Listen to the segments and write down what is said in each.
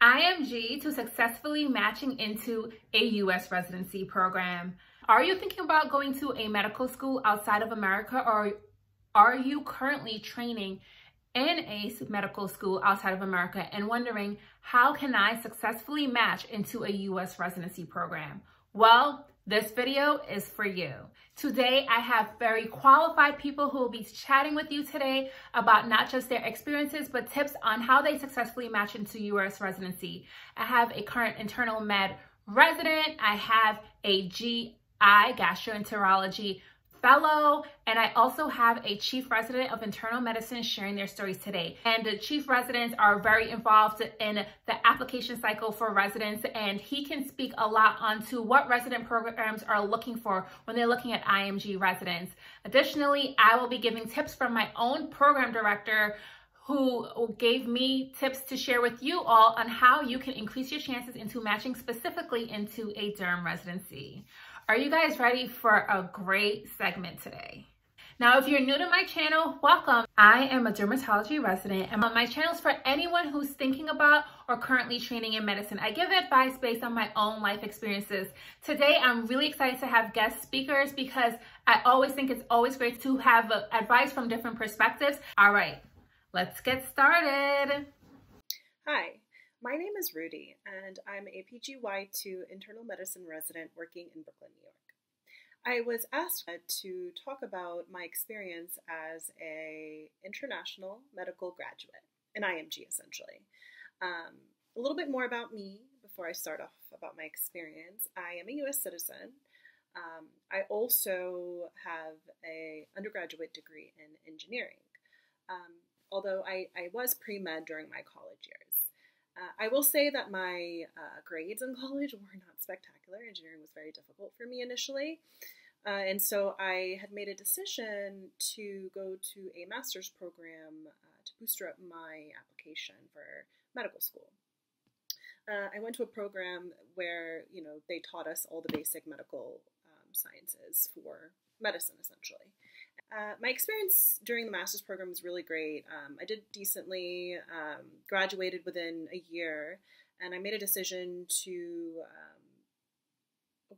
IMG to successfully matching into a U.S. residency program. Are you thinking about going to a medical school outside of America, or are you currently training in a medical school outside of America and wondering, how can I successfully match into a U.S. residency program? Well, this video is for you. Today, I have very qualified people who will be chatting with you today about not just their experiences, but tips on how they successfully match into U.S. residency. I have a current internal med resident. I have a GI, gastroenterology fellow, and I also have a chief resident of internal medicine sharing their stories today. And the chief residents are very involved in the application cycle for residents, and he can speak a lot onto what resident programs are looking for when they're looking at IMG residents. Additionally, I will be giving tips from my own program director who gave me tips to share with you all on how you can increase your chances into matching specifically into a derm residency. Are you guys ready for a great segment today? Now, if you're new to my channel, welcome. I am a dermatology resident, and my channel is for anyone who's thinking about or currently training in medicine. I give advice based on my own life experiences. Today, I'm really excited to have guest speakers because I always think it's always great to have advice from different perspectives. All right, let's get started. Hi. My name is Rudy, and I'm a PGY2 internal medicine resident working in Brooklyn, New York. I was asked to talk about my experience as an international medical graduate, an IMG essentially. A little bit more about me before I start off about my experience. I am a U.S. citizen. I also have an undergraduate degree in engineering, although I was pre-med during my college years. I will say that my grades in college were not spectacular. Engineering was very difficult for me initially. And so I had made a decision to go to a master's program to booster up my application for medical school. I went to a program where, they taught us all the basic medical sciences for medicine, essentially. My experience during the master's program was really great. I did decently, graduated within a year, and I made a decision to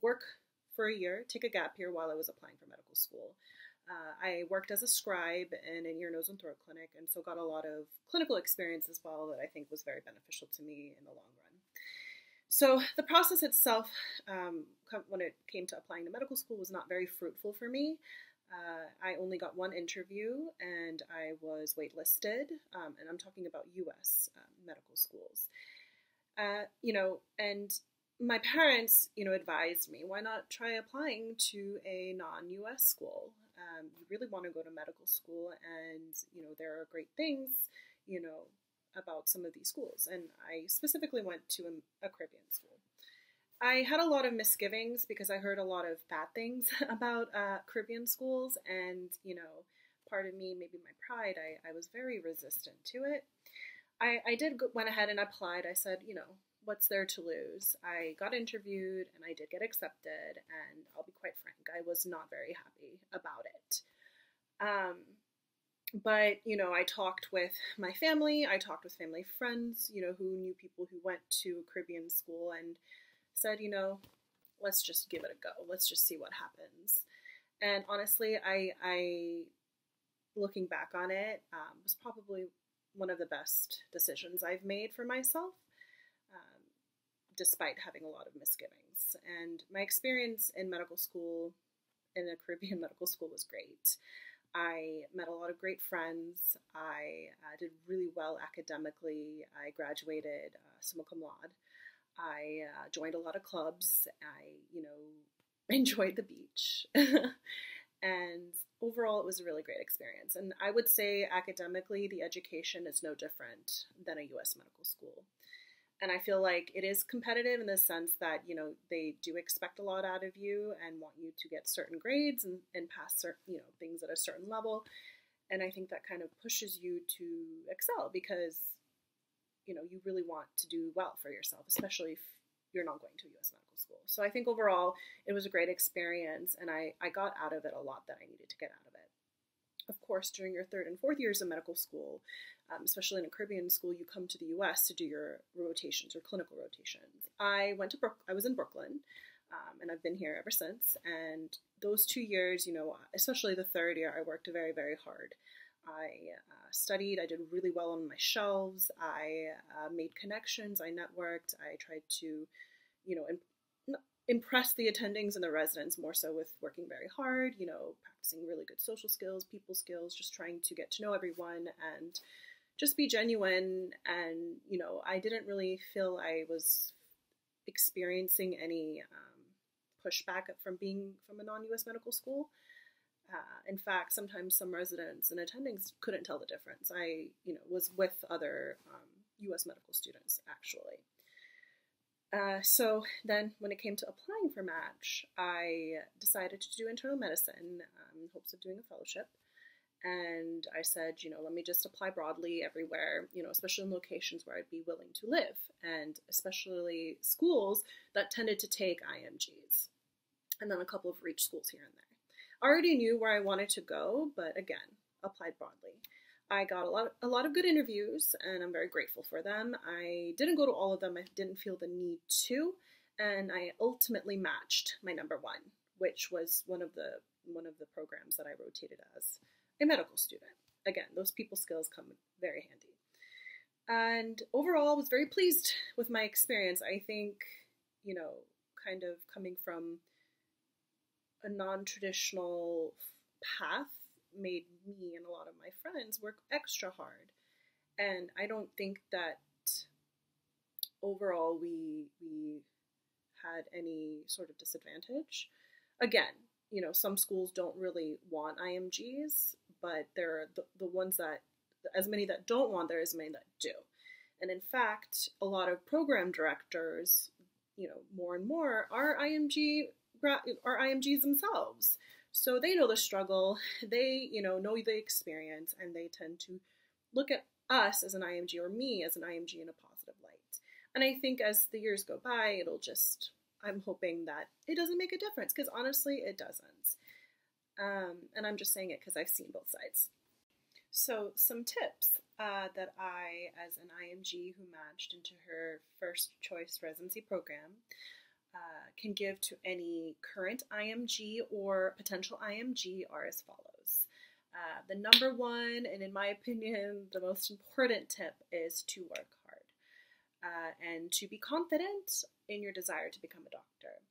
work for a year, take a gap year while I was applying for medical school. I worked as a scribe in an ear, nose, and throat clinic, and so got a lot of clinical experience as well that I think was very beneficial to me in the long run. So the process itself, when it came to applying to medical school, was not very fruitful for me. I only got one interview, and I was waitlisted, and I'm talking about U.S. Medical schools. And my parents, advised me, why not try applying to a non-U.S. school? You really want to go to medical school, and, there are great things, about some of these schools. And I specifically went to a Caribbean school. I had a lot of misgivings because I heard a lot of bad things about Caribbean schools, and, part of me, maybe my pride, I was very resistant to it. I went ahead and applied. I said, what's there to lose? I got interviewed, and I did get accepted, and I'll be quite frank, I was not very happy about it. But, I talked with my family, I talked with family friends, who knew people who went to a Caribbean school, and said, let's just give it a go. Let's just see what happens. And honestly, I looking back on it, was probably one of the best decisions I've made for myself, despite having a lot of misgivings. And my experience in medical school, in a Caribbean medical school, was great. I met a lot of great friends. I did really well academically. I graduated summa cum laude. I joined a lot of clubs. I, enjoyed the beach. And overall, it was a really great experience. And I would say academically, the education is no different than a U.S. medical school. And I feel like it is competitive in the sense that, they do expect a lot out of you and want you to get certain grades and pass certain, things at a certain level. And I think that kind of pushes you to excel because, you really want to do well for yourself, especially if you're not going to a U.S. medical school. So I think overall, it was a great experience, and I got out of it a lot that I needed to get out of it. Of course, during your third and fourth years of medical school, especially in a Caribbean school, you come to the U.S. to do your rotations or clinical rotations. I was in Brooklyn, and I've been here ever since. And those 2 years, especially the third year, I worked very, very hard. I studied. I did really well on my shelves. I made connections. I networked. I tried to, impress the attendings and the residents more so with working very hard, practicing really good social skills, people skills, just trying to get to know everyone and just be genuine. And, I didn't really feel I was experiencing any pushback from being from a non-U.S. medical school. In fact, sometimes some residents and attendings couldn't tell the difference. I, was with other U.S. medical students, actually. So then when it came to applying for Match, I decided to do internal medicine in hopes of doing a fellowship. And I said, let me just apply broadly everywhere, especially in locations where I'd be willing to live, and especially schools that tended to take IMGs, and then a couple of reach schools here and there. I already knew where I wanted to go, but again, applied broadly. I got a lot of good interviews, and I'm very grateful for them. I didn't go to all of them. I didn't feel the need to, and I ultimately matched my number one, which was one of the programs that I rotated as a medical student. Again, those people skills come very handy. And overall, I was very pleased with my experience. I think, kind of coming from a non-traditional path made me and a lot of my friends work extra hard. And I don't think that overall we had any sort of disadvantage. Again, some schools don't really want IMGs, but there are the ones that, as many that don't want, there is many that do. And in fact, a lot of program directors, more and more are IMGs themselves. So they know the struggle, they, know the experience, and they tend to look at us as an IMG or me as an IMG in a positive light. And I think as the years go by, I'm hoping that it doesn't make a difference, because honestly, it doesn't. And I'm just saying it because I've seen both sides. So some tips that I, as an IMG who matched into her first choice residency program, can give to any current IMG or potential IMG are as follows. The number one, and in my opinion, the most important tip is to work hard and to be confident in your desire to become a doctor.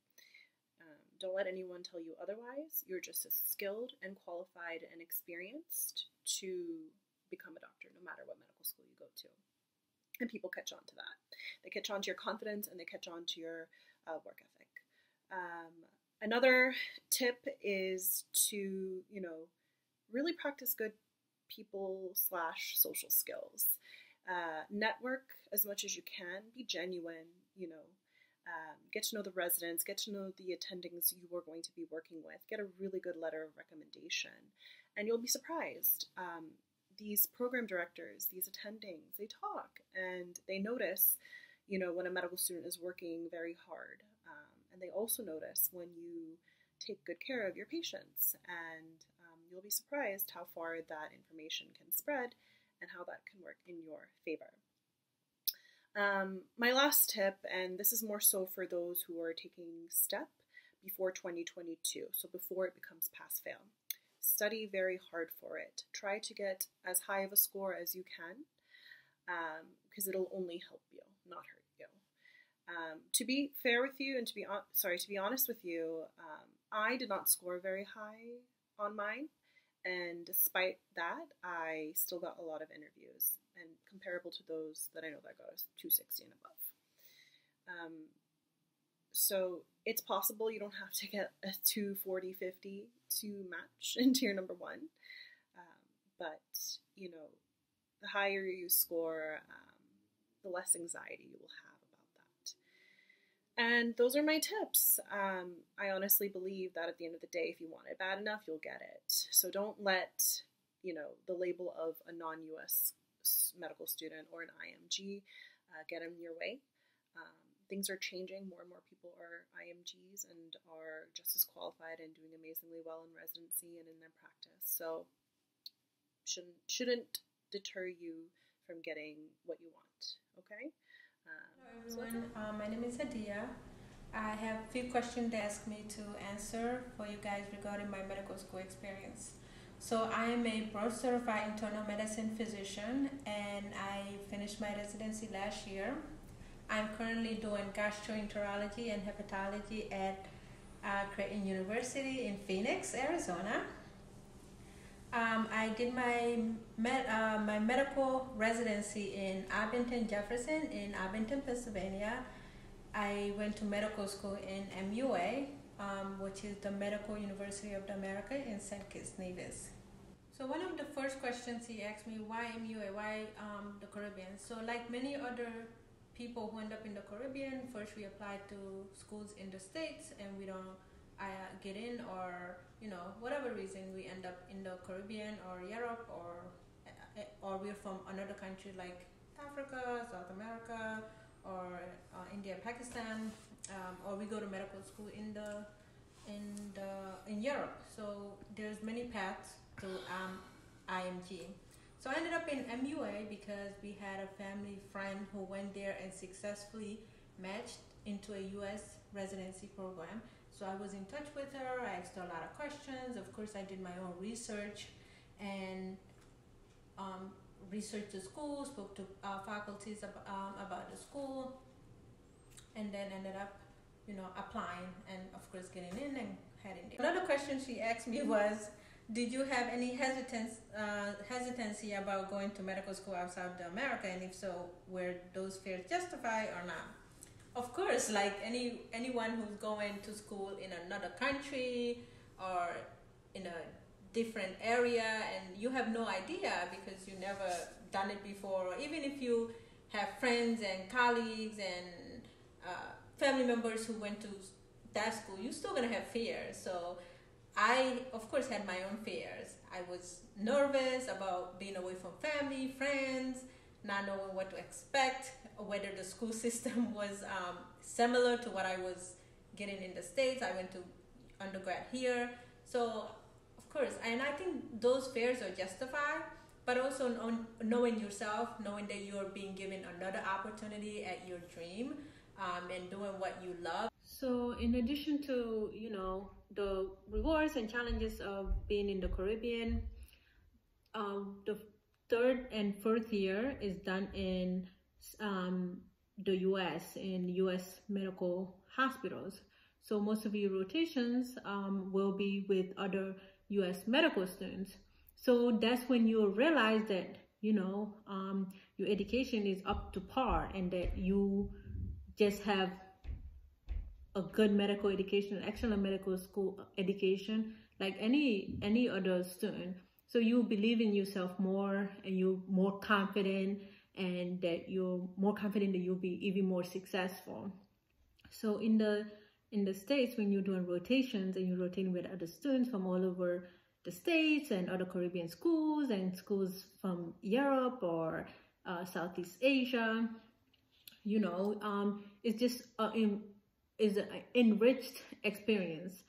Don't let anyone tell you otherwise. You're just as skilled and qualified and experienced to become a doctor, no matter what medical school you go to. And people catch on to that. They catch on to your confidence, and they catch on to your work ethic. Another tip is to, really practice good people/social skills. Network as much as you can. Be genuine, get to know the residents, get to know the attendings you are going to be working with, get a really good letter of recommendation, and you'll be surprised. These program directors, these attendings, they talk and they notice, when a medical student is working very hard. And they also notice when you take good care of your patients, and you'll be surprised how far that information can spread and how that can work in your favor. My last tip, and this is more so for those who are taking STEP before 2022, so before it becomes pass-fail. Study very hard for it. Try to get as high of a score as you can, because it'll only help you, not hurt you. To be fair with you, and to be honest with you, I did not score very high on mine, and despite that, I still got a lot of interviews, and comparable to those that I know that got us 260 and above. So it's possible you don't have to get a 240, 50 to match into your number one, but the higher you score, the less anxiety you will have about that. And those are my tips. I honestly believe that at the end of the day, if you want it bad enough, you'll get it. So don't let, the label of a non-US medical student or an IMG get in your way. Things are changing. More and more people are IMGs and are just as qualified and doing amazingly well in residency and in their practice. So shouldn't deter you from getting what you want. Okay? Hello everyone, my name is Hadia. I have a few questions to ask me to answer for you guys regarding my medical school experience. So I am a board certified internal medicine physician and I finished my residency last year. I'm currently doing gastroenterology and hepatology at Creighton University in Phoenix, Arizona. I did my medical residency in Abington, Jefferson, in Abington, Pennsylvania. I went to medical school in MUA, which is the Medical University of America in St. Kitts Nevis. So one of the first questions he asked me, why MUA, why the Caribbean? So like many other people who end up in the Caribbean, first we apply to schools in the States and we don't get in, or whatever reason we end up in the Caribbean or Europe, or we're from another country like Africa, South America, or India, Pakistan, or we go to medical school in Europe. So there's many paths to IMG. So I ended up in MUA because we had a family friend who went there and successfully matched into a U.S. residency program. So I was in touch with her, I asked her a lot of questions. Of course, I did my own research and researched the school, spoke to faculties about the school, and then ended up, applying and of course getting in and heading there. Another question she asked me was, did you have any hesitancy about going to medical school outside of America, and if so, were those fears justified or not? Of course, like anyone who's going to school in another country or in a different area and you have no idea because you never done it before, or even if you have friends and colleagues and family members who went to that school, you're still gonna have fears. So I, of course, had my own fears. I was nervous about being away from family, friends, not knowing what to expect, or whether the school system was similar to what I was getting in the States. I went to undergrad here. So, of course, and I think those fears are justified, but also knowing yourself, knowing that you're being given another opportunity at your dream, and doing what you love. So in addition to, the rewards and challenges of being in the Caribbean, the third and fourth year is done in the US, in US medical hospitals. So most of your rotations will be with other US medical students. So that's when you realize that, your education is up to par and that you just have a good medical education, excellent medical school education, like any other student. So you believe in yourself more, and you're more confident, and that you're more confident that you'll be even more successful. So in the States, when you're doing rotations and you're rotating with other students from all over the States and other Caribbean schools and schools from Europe or Southeast Asia, it's just is an enriched experience,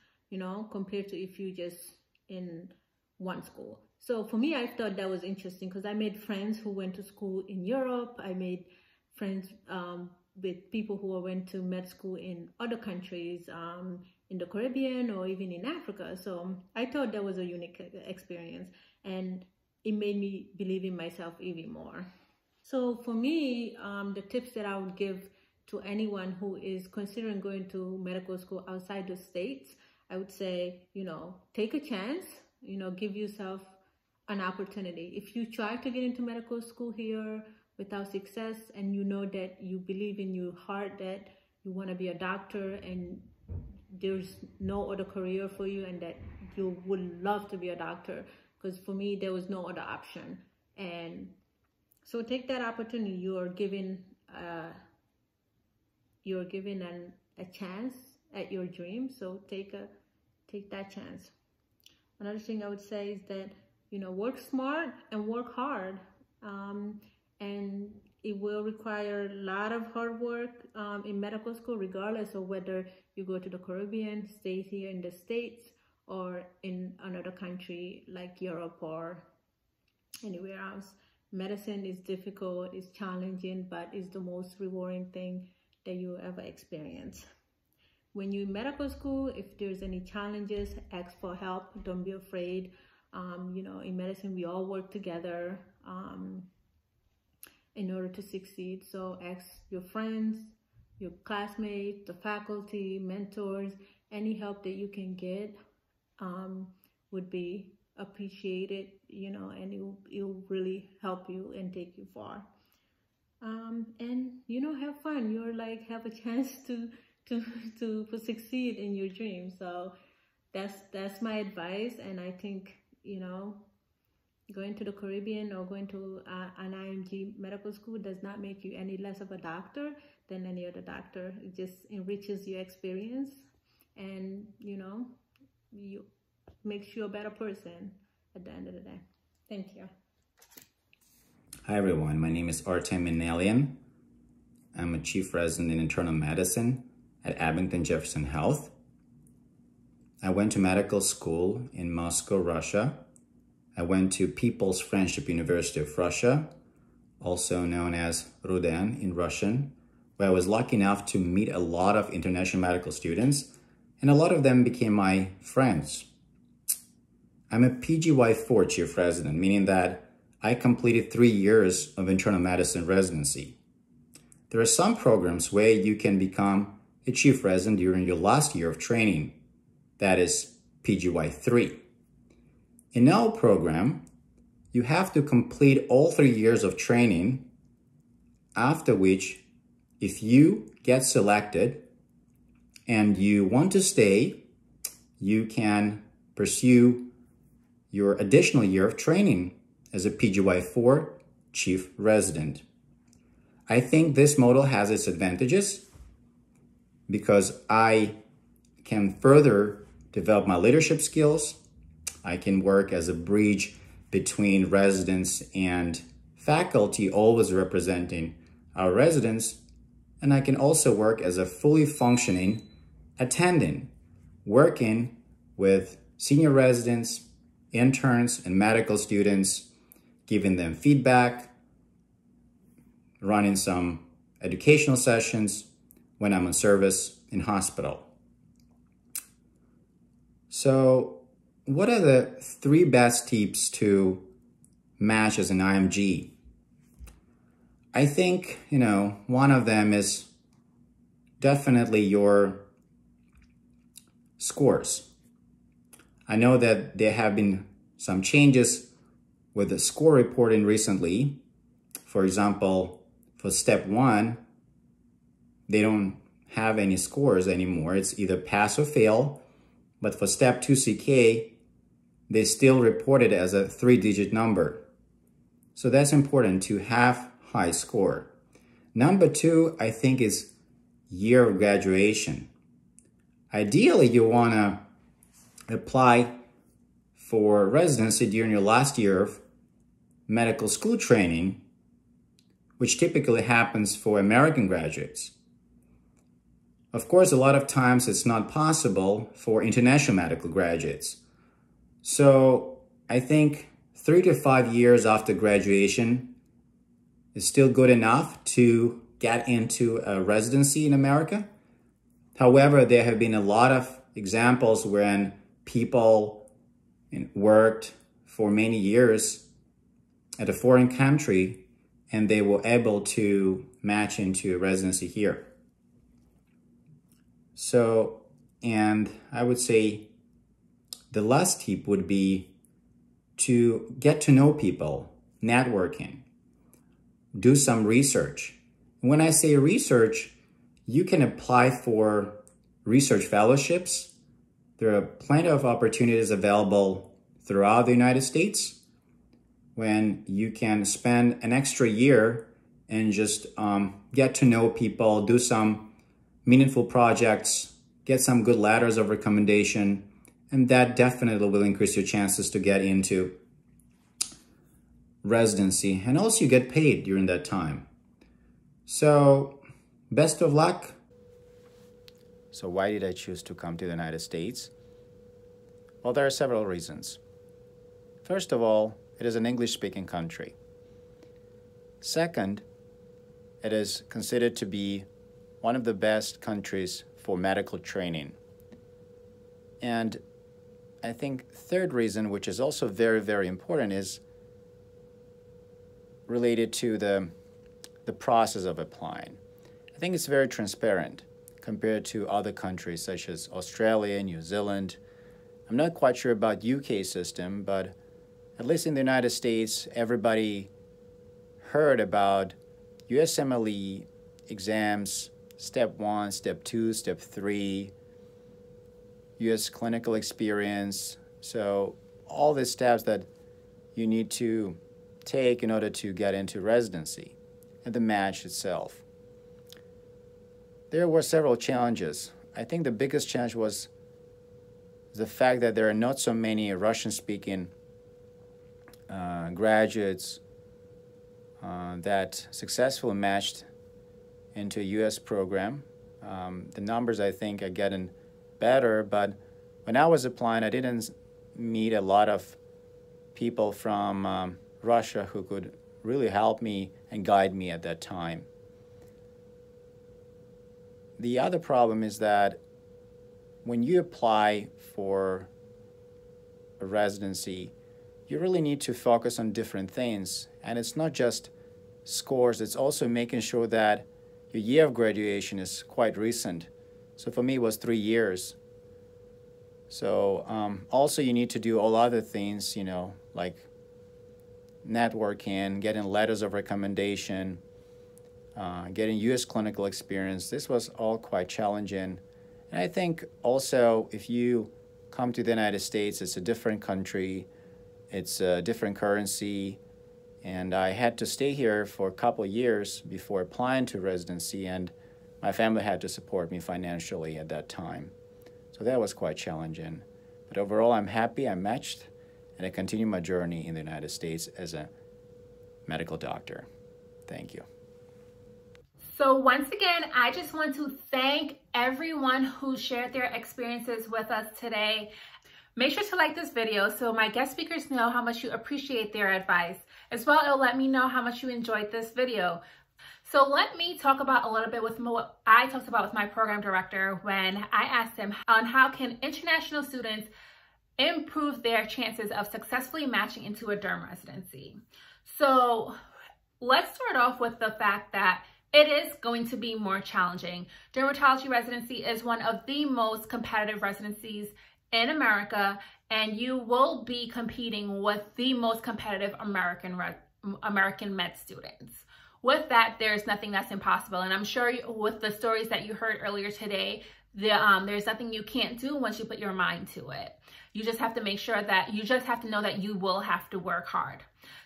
compared to if you just in one school. So for me, I thought that was interesting because I made friends who went to school in Europe. I made friends with people who went to med school in other countries, in the Caribbean or even in Africa. So I thought that was a unique experience, and it made me believe in myself even more. So for me, the tips that I would give to anyone who is considering going to medical school outside the States, I would say, take a chance, give yourself an opportunity. If you try to get into medical school here without success, and you know that you believe in your heart that you want to be a doctor and there's no other career for you, and that you would love to be a doctor, because for me, there was no other option. And so take that opportunity. You're given a chance at your dream, so take that chance. Another thing I would say is that, work smart and work hard, and it will require a lot of hard work in medical school, regardless of whether you go to the Caribbean, stay here in the States, or in another country like Europe or anywhere else. medicine is difficult, it's challenging, but it's the most rewarding thing that you ever experience. When you're in medical school, if there's any challenges, ask for help. Don't be afraid. In medicine, we all work together in order to succeed. So ask your friends, your classmates, the faculty, mentors, any help that you can get would be appreciated, and it'll really help you and take you far. And have fun. You're like, have a chance to succeed in your dreams. So that's my advice. And I think, going to the Caribbean or going to an IMG medical school does not make you any less of a doctor than any other doctor. It just enriches your experience, and you makes you a better person at the end of the day. Thank you. Hi everyone, my name is Artem Inelian. I'm a chief resident in internal medicine at Abington Jefferson Health. I went to medical school in Moscow, Russia. I went to People's Friendship University of Russia, also known as Ruden in Russian, where I was lucky enough to meet a lot of international medical students, and a lot of them became my friends. I'm a PGY4 chief resident, meaning that I completed 3 years of internal medicine residency. There are some programs where you can become a chief resident during your last year of training, that is PGY3. In our program, you have to complete all 3 years of training, after which, if you get selected and you want to stay, you can pursue your additional year of training as a PGY4 chief resident. I think this model has its advantages because I can further develop my leadership skills. I can work as a bridge between residents and faculty, always representing our residents. And I can also work as a fully functioning attendant, working with senior residents, interns, and medical students, giving them feedback, running some educational sessions when I'm on service in hospital. So what are the 3 best tips to match as an IMG? I think, one of them is definitely your scores. I know that there have been some changes with the score reporting recently. For example, for step 1, they don't have any scores anymore. It's either pass or fail. But for step 2 CK, they still report it as a 3-digit number. So that's important to have high score. Number 2, I think, is year of graduation. Ideally, you want to apply for residency during your last year of medical school training, which typically happens for American graduates. Of course, a lot of times it's not possible for international medical graduates. So I think 3 to 5 years after graduation is still good enough to get into a residency in America. However, there have been a lot of examples when people worked for many years at a foreign country and they were able to match into a residency here. So, and I would say the last tip would be to get to know people, networking, do some research. When I say research, you can apply for research fellowships. There are plenty of opportunities available throughout the United States when you can spend an extra year and just get to know people, do some meaningful projects, get some good letters of recommendation, and that definitely will increase your chances to get into residency. And also you get paid during that time. So best of luck. So why did I choose to come to the United States? Well, there are several reasons. First of all, it is an English-speaking country. Second, it is considered to be one of the best countries for medical training. And I think third reason, which is also very, very important, is related to the process of applying. I think it's very transparent compared to other countries such as Australia, New Zealand. I'm not quite sure about UK system, but at least in the United States, everybody heard about USMLE exams, step 1, step 2, step 3, US clinical experience. So all the steps that you need to take in order to get into residency and the match itself. There were several challenges. I think the biggest challenge was the fact that there are not so many Russian-speaking graduates that successfully matched into a U.S. program. The numbers, I think, are getting better, but when I was applying, I didn't meet a lot of people from Russia who could really help me and guide me at that time. The other problem is that when you apply for a residency, you really need to focus on different things. And it's not just scores, it's also making sure that your year of graduation is quite recent. So for me, it was 3 years. So also you need to do all other things, you know, like networking, getting letters of recommendation, getting U.S. clinical experience. This was all quite challenging. And I think also if you come to the United States, it's a different country, it's a different currency, and I had to stay here for a couple of years before applying to residency, and my family had to support me financially at that time. So that was quite challenging. But overall, I'm happy I matched, and I continue my journey in the United States as a medical doctor. Thank you. So once again, I just want to thank everyone who shared their experiences with us today. Make sure to like this video so my guest speakers know how much you appreciate their advice. As well, it'll let me know how much you enjoyed this video. So let me talk about a little bit with what I talked about with my program director when I asked him on how can international students improve their chances of successfully matching into a derm residency. So let's start off with the fact that it is going to be more challenging. Dermatology residency is one of the most competitive residencies in America, and you will be competing with the most competitive American med students. With that, there's nothing that's impossible. And I'm sure with the stories that you heard earlier today, there's nothing you can't do once you put your mind to it. You just have to make sure that you just have to know that you will have to work hard.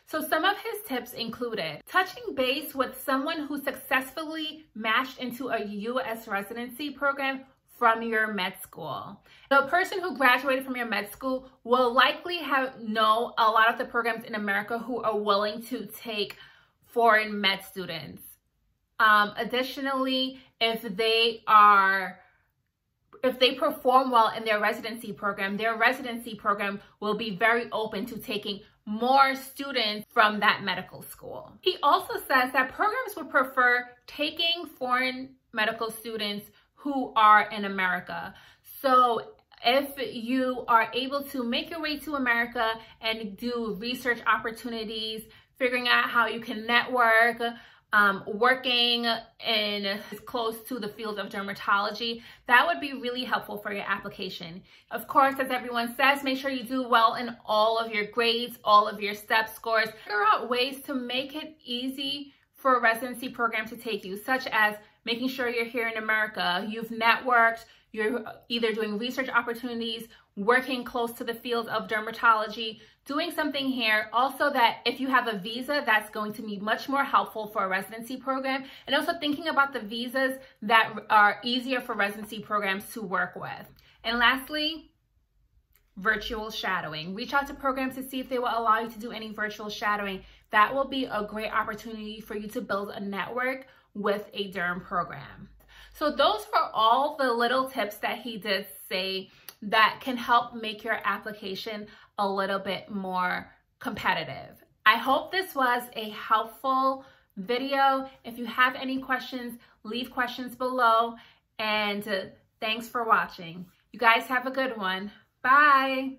So some of his tips included touching base with someone who successfully matched into a U.S. residency program from your med school. The person who graduated from your med school will likely know a lot of the programs in America who are willing to take foreign med students. Additionally, if they perform well in their residency program will be very open to taking more students from that medical school. He also says that programs would prefer taking foreign medical students who are in America. So if you are able to make your way to America and do research opportunities, figuring out how you can network, working in close to the field of dermatology, that would be really helpful for your application. Of course, as everyone says, make sure you do well in all of your grades, all of your step scores. Figure out ways to make it easy for a residency program to take you, such as making sure you're here in America, you've networked, you're either doing research opportunities, working close to the field of dermatology, doing something here. Also that if you have a visa, that's going to be much more helpful for a residency program. And also thinking about the visas that are easier for residency programs to work with. And lastly, virtual shadowing. Reach out to programs to see if they will allow you to do any virtual shadowing. That will be a great opportunity for you to build a network with a derm program. So those are all the little tips that he did say that can help make your application a little bit more competitive. I hope this was a helpful video. If you have any questions, leave questions below. And thanks for watching. You guys have a good one. Bye.